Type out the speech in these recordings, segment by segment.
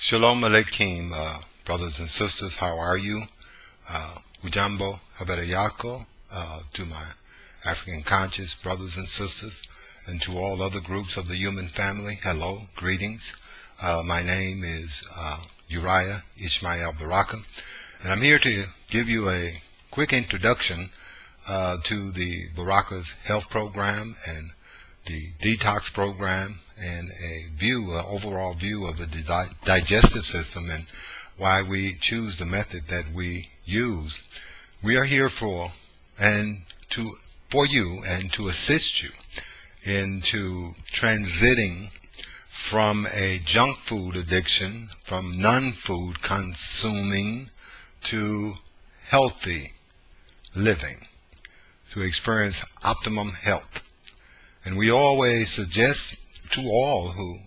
Shalom Aleichem, brothers and sisters, how are you? Ujambo Habarayako, to my African conscious brothers and sisters, and to all other groups of the human family, hello, greetings. My name is Uriah Ishmael Baraka, and I'm here to give you a quick introduction to the Baraka's health program and the Detox program, and overall view of the digestive system and why we choose the method that we use. We are here for you and to assist you into transiting from a junk food addiction, from non-food consuming, to healthy living, to experience optimum health. And we always suggest to all who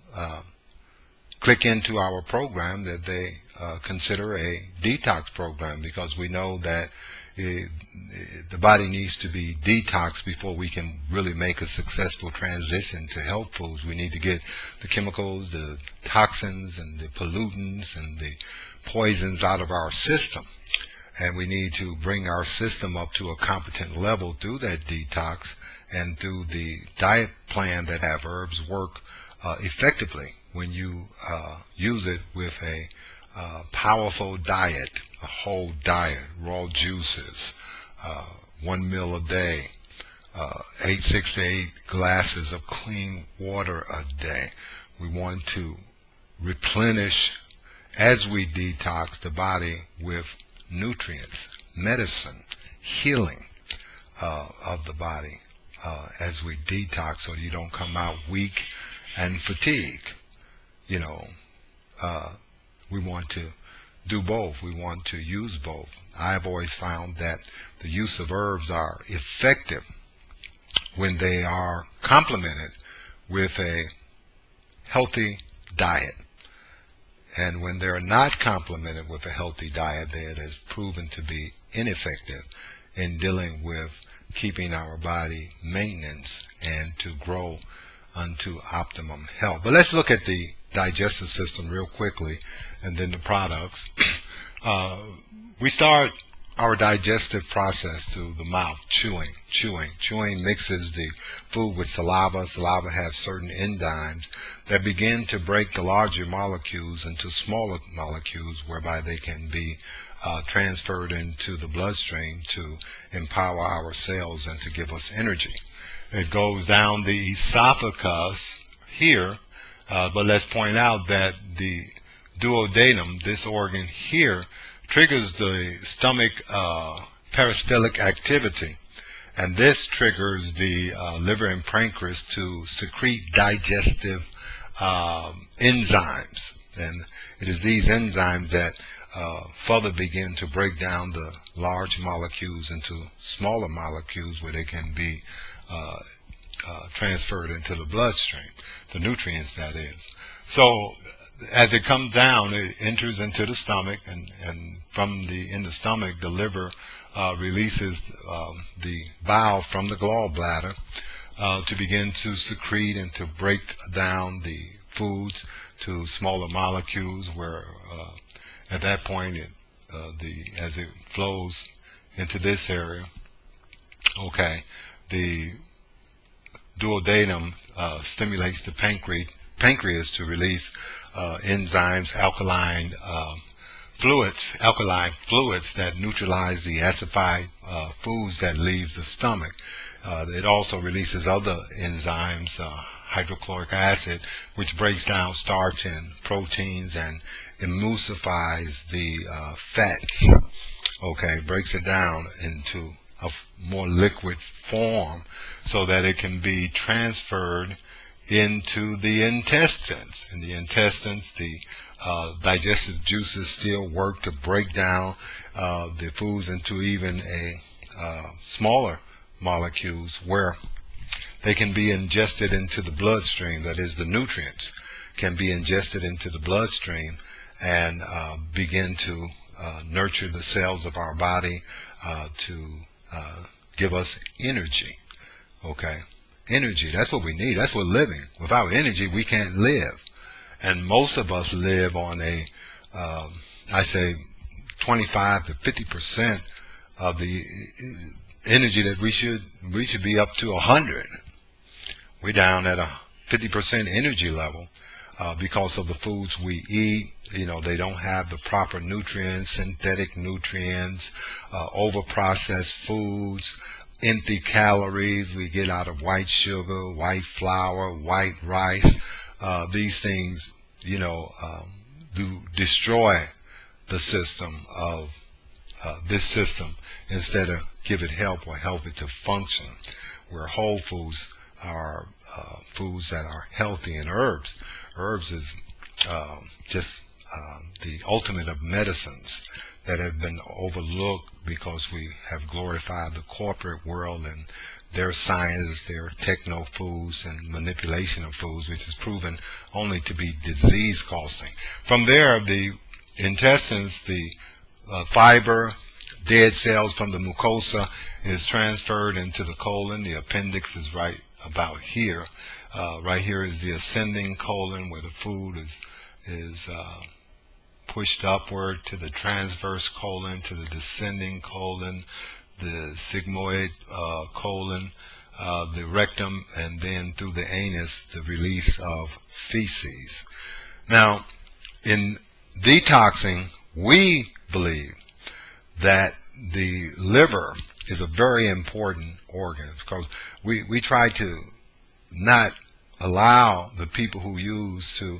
click into our program that they consider a detox program, because we know that the body needs to be detoxed before we can really make a successful transition to health foods. We need to get the chemicals, the toxins, and the pollutants and the poisons out of our system. And we need to bring our system up to a competent level through that detox and through the diet plan that have herbs work effectively when you use it with a powerful diet, a whole diet, raw juices, 1 meal a day, 6 to 8 glasses of clean water a day. We want to replenish, as we detox the body, with nutrients, medicine, healing of the body as we detox, so you don't come out weak and fatigued. We want to do both. We want to use both. I've always found that the use of herbs are effective when they are complemented with a healthy diet. And when they're not complemented with a healthy diet, it has proven to be ineffective in dealing with keeping our body maintenance and to grow unto optimum health. But let's look at the digestive system real quickly, and then the products. We start our digestive process through the mouth, chewing. Chewing mixes the food with saliva. Saliva has certain enzymes that begin to break the larger molecules into smaller molecules, whereby they can be transferred into the bloodstream to empower our cells and to give us energy. It goes down the esophagus here, but let's point out that the duodenum, this organ here, triggers the stomach peristaltic activity, and this triggers the liver and pancreas to secrete digestive enzymes, and it is these enzymes that further begin to break down the large molecules into smaller molecules where they can be transferred into the bloodstream, the nutrients, that is. So as it comes down, it enters into the stomach, and in the stomach, the liver releases the bile from the gallbladder to begin to secrete and to break down the foods to smaller molecules, where at that point, as it flows into this area, the duodenum stimulates the pancreas to release enzymes, alkaline fluids that neutralize the acidified foods that leave the stomach. It also releases other enzymes, hydrochloric acid, which breaks down starch and proteins and emulsifies the fats. Breaks it down into a more liquid form so that it can be transferred into the intestines. In the intestines, the digestive juices still work to break down the foods into even smaller molecules, where they can be ingested into the bloodstream. That is, the nutrients can be ingested into the bloodstream and begin to nurture the cells of our body to give us energy. Energy, that's what we need. That's what living. Without energy, we can't live. And most of us live on a, I say, 25 to 50% of the energy that we should be up to 100. We're down at a 50% energy level because of the foods we eat. You know, they don't have the proper nutrients, synthetic nutrients, over-processed foods, empty calories we get out of white sugar, white flour, white rice. These things, you know, do destroy the system of this system instead of give it help or help it to function. Where whole foods are foods that are healthy, and herbs is just the ultimate of medicines that have been overlooked because we have glorified the corporate world and their science, their techno foods and manipulation of foods, which is proven only to be disease causing. From there, the intestines, the fiber, dead cells from the mucosa is transferred into the colon. The appendix is right about here. Right here is the ascending colon, where the food is pushed upward to the transverse colon, to the descending colon, the sigmoid colon, the rectum, and then through the anus, the release of feces. Now, in detoxing, we believe that the liver is a very important organ, because we try to not allow the people who use to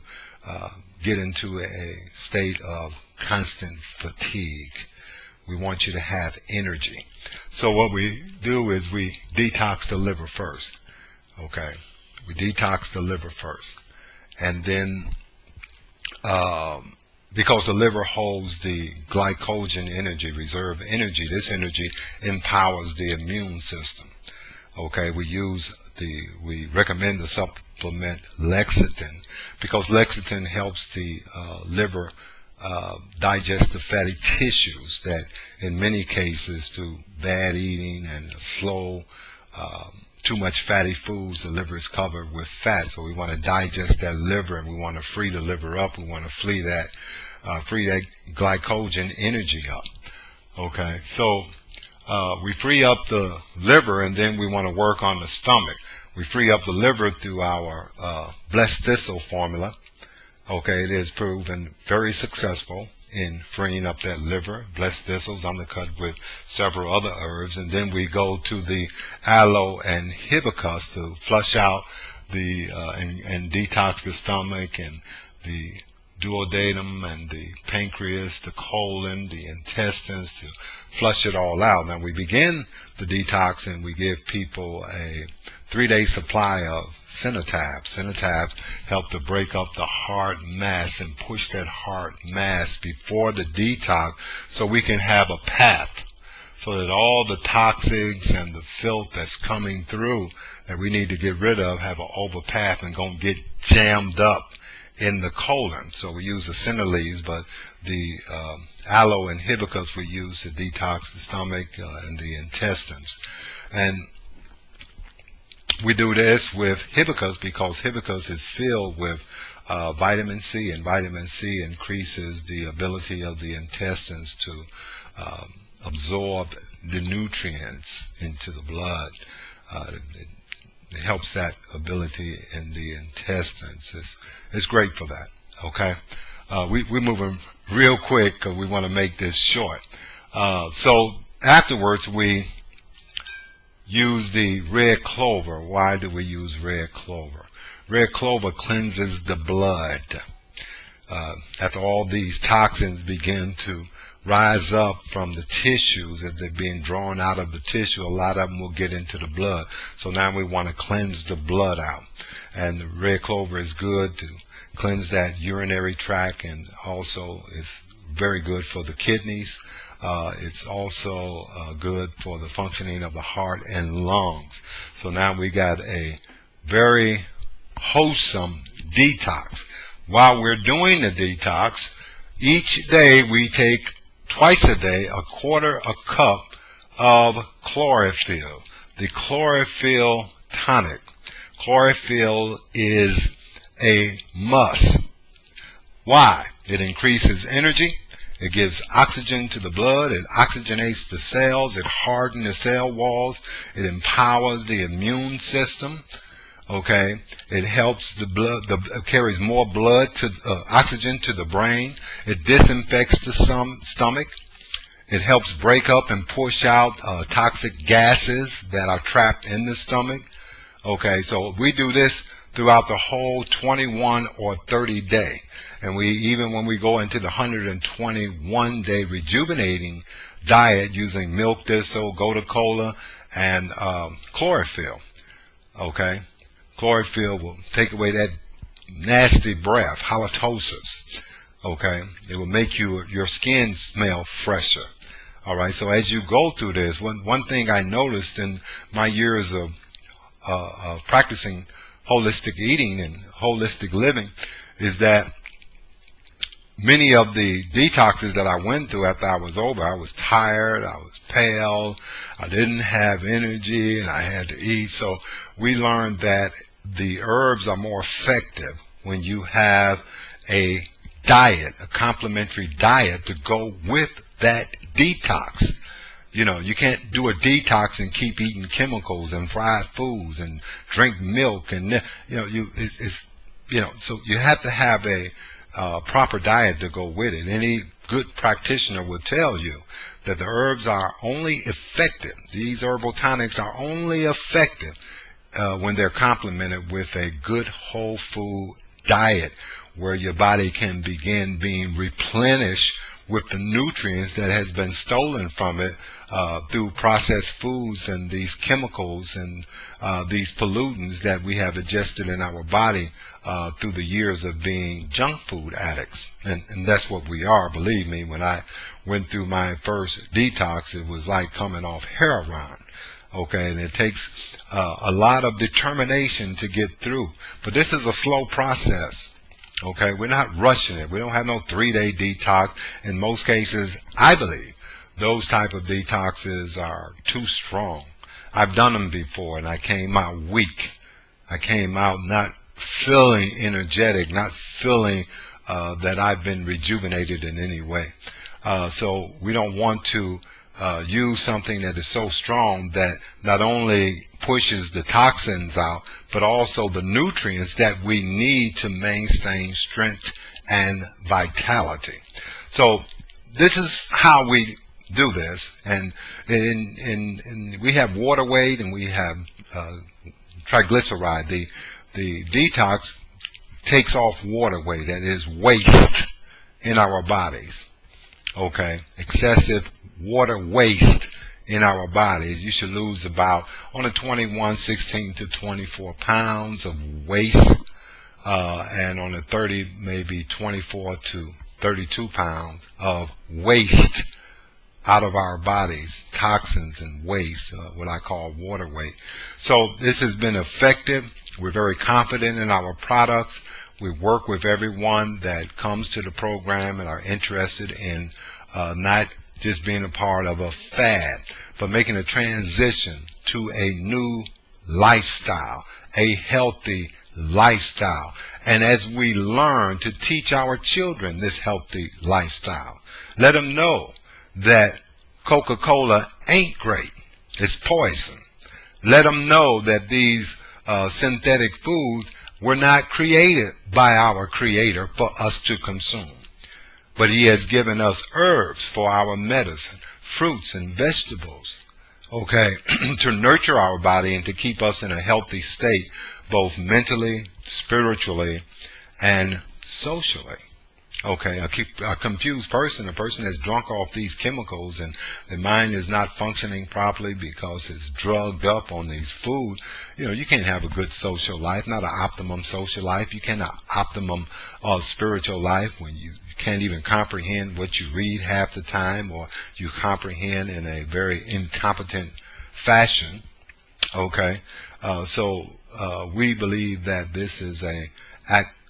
get into a state of constant fatigue. We want you to have energy. So what we do is we detox the liver first. Okay? We detox the liver first. And then, because the liver holds the glycogen energy, reserve energy, this energy empowers the immune system. Okay? We recommend the supplement lecithin, because lecithin helps the liver digest the fatty tissues that in many cases, through bad eating and slow, too much fatty foods, the liver is covered with fat. So we want to digest that liver, and we want to free the liver up. We want to free that glycogen energy up. Okay, so we free up the liver, and then we want to work on the stomach. We free up the liver through our blessed thistle formula. Okay, it is proven very successful in freeing up that liver. Blessed thistles undercut with several other herbs. And then we go to the aloe and hibiscus to flush out the and detox the stomach and the duodenum and the pancreas, the colon, the intestines, to flush it all out. Now we begin the detox and we give people a 3-day supply of Cenotabs. Cenotabs help to break up the hard mass and push that hard mass before the detox, so we can have a path, so that all the toxics and the filth that's coming through that we need to get rid of have an overpath and gonna get jammed up in the colon. So we use the Cineleaves, but the aloe and hibiscus we use to detox the stomach and the intestines. And we do this with hibiscus because hibiscus is filled with vitamin C, and vitamin C increases the ability of the intestines to absorb the nutrients into the blood. It helps that ability in the intestines. It's great for that. Okay, we're moving real quick because we want to make this short. So afterwards, we use the red clover. Why do we use red clover? Red clover cleanses the blood. After all these toxins begin to rise up from the tissues, as they're being drawn out of the tissue, a lot of them will get into the blood. So now we want to cleanse the blood out. And the red clover is good to cleanse that urinary tract, and also it's very good for the kidneys. It's also good for the functioning of the heart and lungs. So now we got a very wholesome detox. While we're doing the detox, each day we take, twice a day, a quarter a cup of chlorophyll, the chlorophyll tonic. Chlorophyll is a must. Why? It increases energy. It gives oxygen to the blood. It oxygenates the cells. It hardens the cell walls. It empowers the immune system. Okay, it helps the blood. Carries more blood to oxygen to the brain. It disinfects the stomach. It helps break up and push out toxic gases that are trapped in the stomach. Okay, so we do this throughout the whole 21 or 30 day. And even when we go into the 121 day rejuvenating diet using milk thistle, gotu kola, and chlorophyll. Okay, chlorophyll will take away that nasty breath, halitosis. Okay, it will make your skin smell fresher. All right, so as you go through this, one thing I noticed in my years of practicing holistic eating and holistic living is that many of the detoxes that I went through after I was over, I was tired, I was pale, I didn't have energy, and I had to eat. So we learned that the herbs are more effective when you have a diet, a complementary diet to go with that detox. You know, you can't do a detox and keep eating chemicals and fried foods and drink milk and, so you have to have a proper diet to go with it. Any good practitioner will tell you that the herbs are only effective. These herbal tonics are only effective when they're complemented with a good whole food diet where your body can begin being replenished with the nutrients that has been stolen from it through processed foods and these chemicals and these pollutants that we have ingested in our body through the years of being junk food addicts. And that's what we are. Believe me, when I went through my first detox, it was like coming off heroin. Okay, and it takes a lot of determination to get through. But this is a slow process. Okay, we're not rushing it. We don't have no 3-day detox. In most cases, I believe those type of detoxes are too strong. I've done them before, and I came out weak. I came out not feeling energetic, not feeling that I've been rejuvenated in any way. So we don't want to use something that is so strong that not only pushes the toxins out, but also the nutrients that we need to maintain strength and vitality. So this is how we do this, and we have water weight and we have triglyceride. The detox takes off water weight, that is waste in our bodies. Okay, excessive water waste in our bodies. You should lose about on a 21, 16 to 24 pounds of waste, and on a 30, maybe 24 to 32 pounds of waste out of our bodies, toxins and waste, what I call water weight. So this has been effective. We're very confident in our products. We work with everyone that comes to the program and are interested in not just being a part of a fad, but making a transition to a new lifestyle, a healthy lifestyle. And as we learn to teach our children this healthy lifestyle, let them know that Coca-Cola ain't great. It's poison. Let them know that these synthetic foods were not created by our Creator for us to consume. But He has given us herbs for our medicine, fruits and vegetables, okay, to nurture our body and to keep us in a healthy state, both mentally, spiritually, and socially. Okay, a confused person, a person that's drunk off these chemicals and their mind is not functioning properly because it's drugged up on these foods. You know, you can't have a good social life, not an optimum social life. You cannot optimum spiritual life when you can't even comprehend what you read half the time, or you comprehend in a very incompetent fashion. Okay, so we believe that this is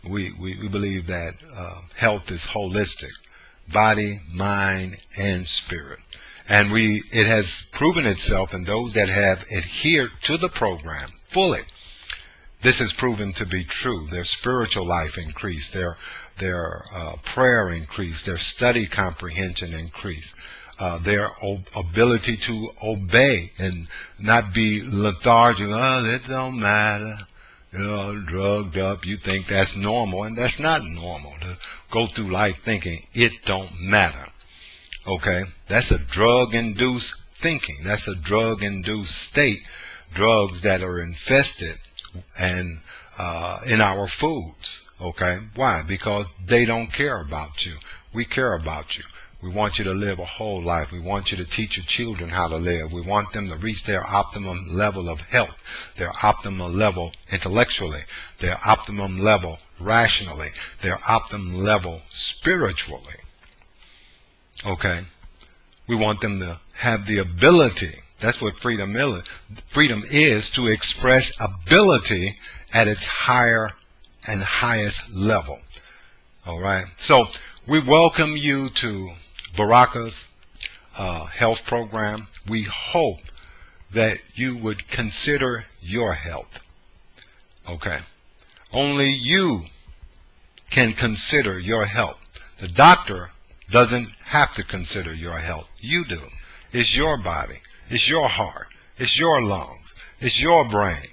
we believe that health is holistic, body, mind, and spirit. And it has proven itself in those that have adhered to the program fully. This has proven to be true. Their spiritual life increased. Their their prayer increase, their study comprehension increase, their ability to obey and not be lethargic. Oh, it don't matter. Drugged up, you think that's normal, and that's not normal to go through life thinking it don't matter. Okay, that's a drug-induced thinking. That's a drug-induced state. Drugs that are infested and in our foods. Okay, why? Because they don't care about you. We care about you. We want you to live a whole life. We want you to teach your children how to live. We want them to reach their optimum level of health, their optimum level intellectually, their optimum level rationally, their optimum level spiritually. Okay? We want them to have the ability. That's what freedom is. Freedom is to express ability at its higher and highest level. All right? So we welcome you to Baraka's health program. We hope that you would consider your health. Okay. Only you can consider your health. The doctor doesn't have to consider your health. You do. It's your body. It's your heart. It's your lungs. It's your brain.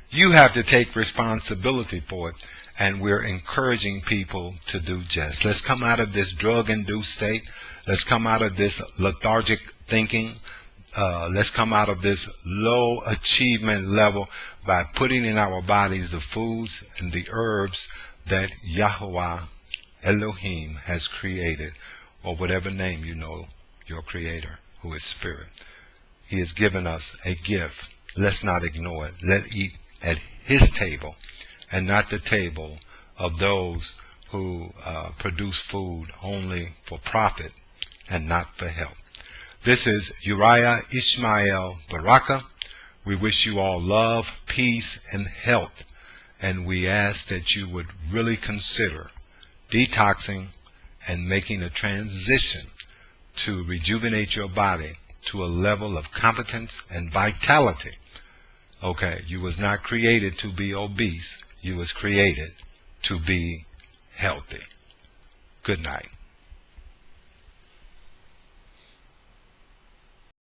You have to take responsibility for it, and we're encouraging people to do just. Let's come out of this drug-induced state. Let's come out of this lethargic thinking. Let's come out of this low achievement level by putting in our bodies the foods and the herbs that Yahweh Elohim has created, or whatever name you know your Creator, who is Spirit. He has given us a gift. Let's not ignore it. Let's eat at His table and not the table of those who produce food only for profit and not for health. This is Uriah Ishmael Baraka. We wish you all love, peace, and health. And we ask that you would really consider detoxing and making a transition to rejuvenate your body to a level of competence and vitality. Okay, you was not created to be obese. You was created to be healthy. Good night.